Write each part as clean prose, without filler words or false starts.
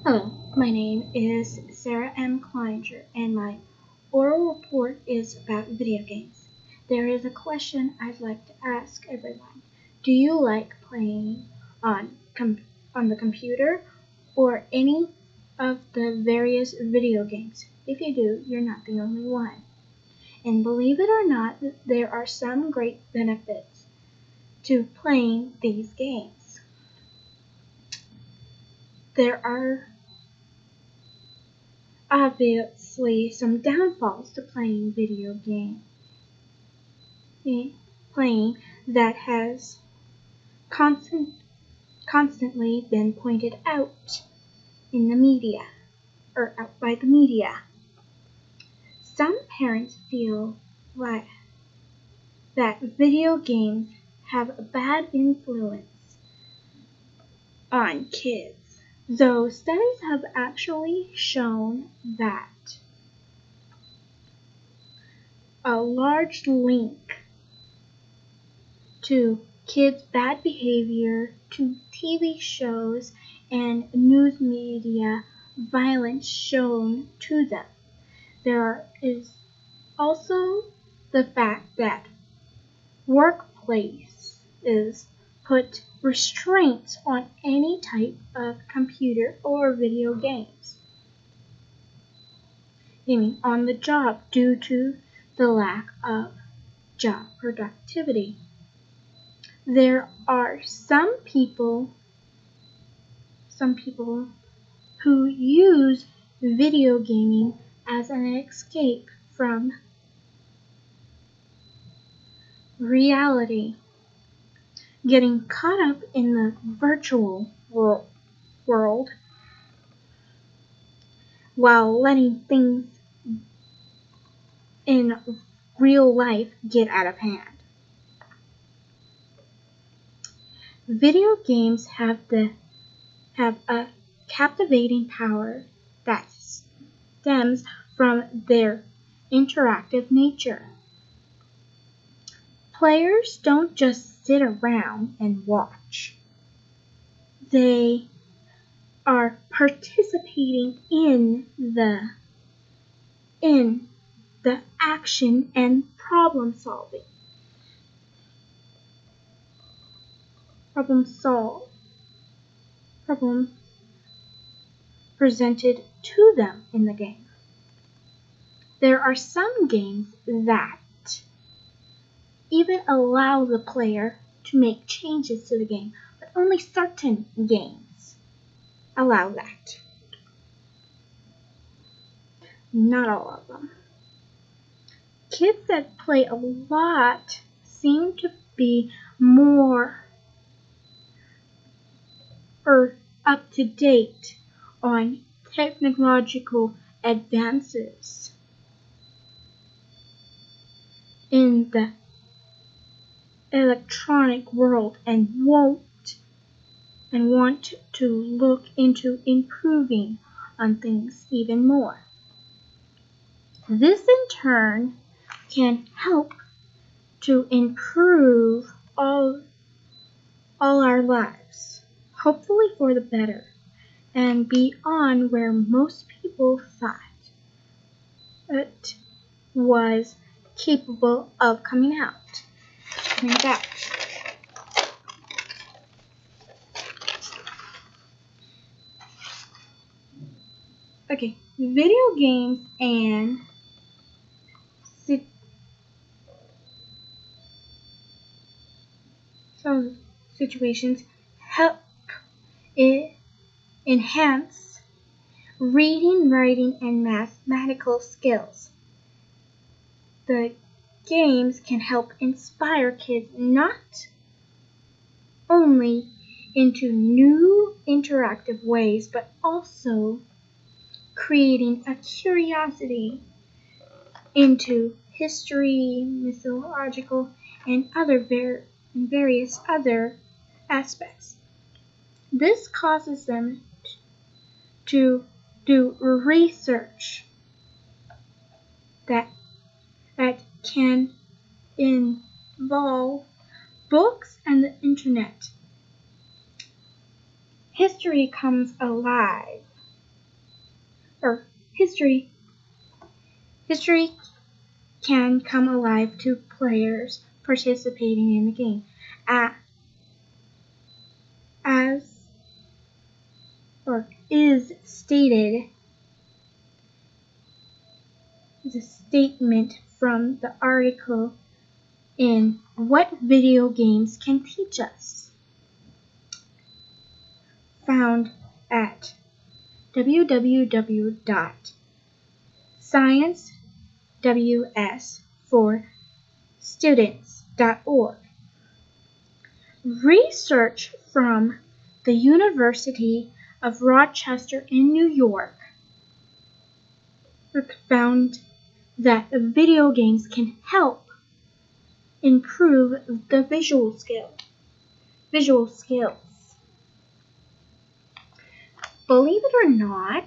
Hello, my name is Sarah M. Kleinger, and my oral report is about video games. There is a question I'd like to ask everyone. Do you like playing on the computer or any of the various video games? If you do, you're not the only one. And believe it or not, there are some great benefits to playing these games. There are obviously some downfalls to playing video game playing that has constantly been pointed out in the media or out by the media. Some parents feel that video games have a bad influence on kids, though studies have actually shown that a large link to kids' bad behavior to TV shows and news media violence shown to them. There is also the fact that workplaces put restraints on any type of computer or video games. On the job due to the lack of job productivity. There are some people who use video gaming as an escape from reality, getting caught up in the virtual world while letting things in real life get out of hand. Video games have a captivating power that stems from their interactive nature. Players don't just sit around and watch. They are participating in the action and problem presented to them in the game. There are some games that even allow the player to make changes to the game, but only certain games allow that. Not all of them. Kids that play a lot seem to be more up to date on technological advances in the electronic world and want to look into improving on things even more. This in turn can help to improve all our lives, hopefully for the better, and beyond where most people thought it was capable of coming out. Okay, video games and some situations help enhance reading, writing, and mathematical skills. The games can help inspire kids not only into new interactive ways, but also creating a curiosity into history, mythological, and various other aspects. This causes them to do research that can involve books and the internet. History comes alive or history. History can come alive to players participating in the game. As or is stated, the statement from the article in What Video Games Can Teach Us, found at www.sciencewsforstudents.org. Research from the University of Rochester in New York found that video games can help improve the visual skills. Believe it or not,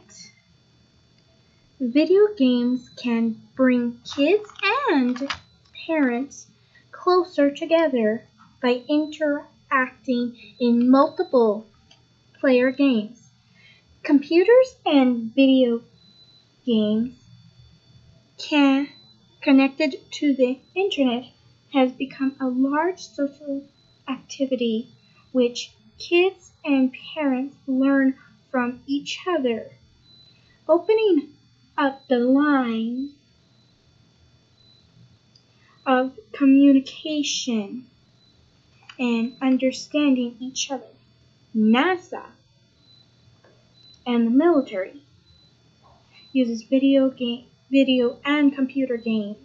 video games can bring kids and parents closer together by interacting in multiple player games. Computers and video games connected to the internet has become a large social activity which kids and parents learn from each other, opening up the line of communication and understanding each other. NASA and the military uses video and computer games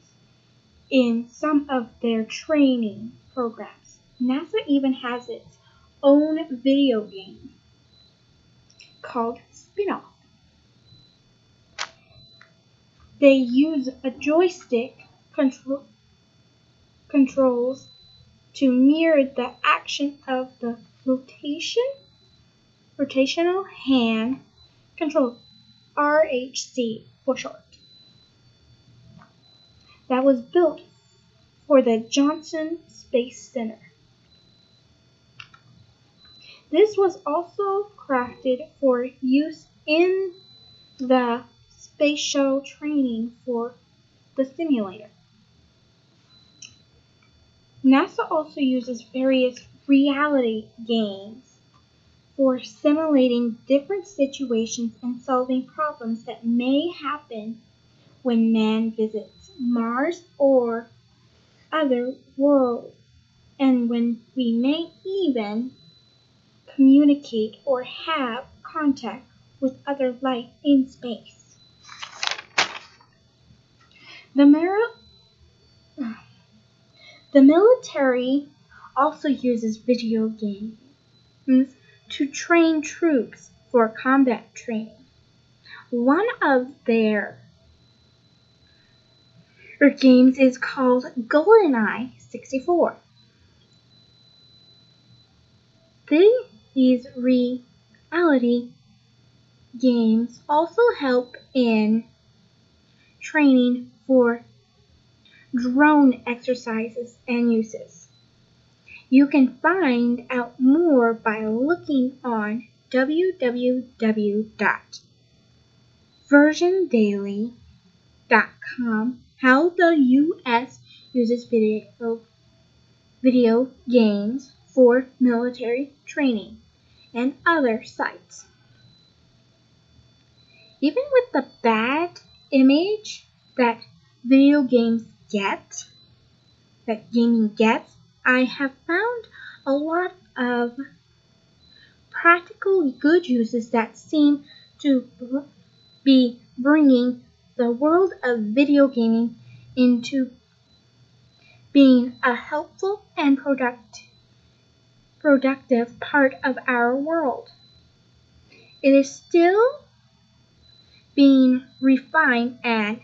in some of their training programs. NASA even has its own video game called Spin-Off. They use a joystick controls to mirror the action of the rotational hand control, RHC for short, that was built for the Johnson Space Center. This was also crafted for use in the space shuttle training for the simulator. NASA also uses various reality games for simulating different situations and solving problems that may happen when man visits Mars or other worlds, and when we may even communicate or have contact with other life in space. The military also uses video games to train troops for combat training. One of their games is called GoldenEye 64. These reality games also help in training for drone exercises and uses. You can find out more by looking on www.versiondaily.com how the U.S. uses video games for military training, and other sites. Even with the bad image that video games get, that gaming gets, I have found a lot of practical good uses that seem to be bringing the world of video gaming into being a helpful and productive part of our world. It is still being refined and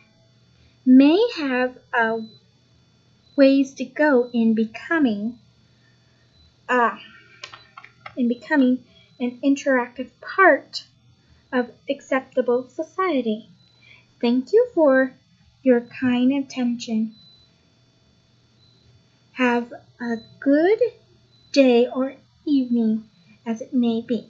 may have ways to go in becoming an interactive part of acceptable society. Thank you for your kind attention. Have a good day or evening as it may be.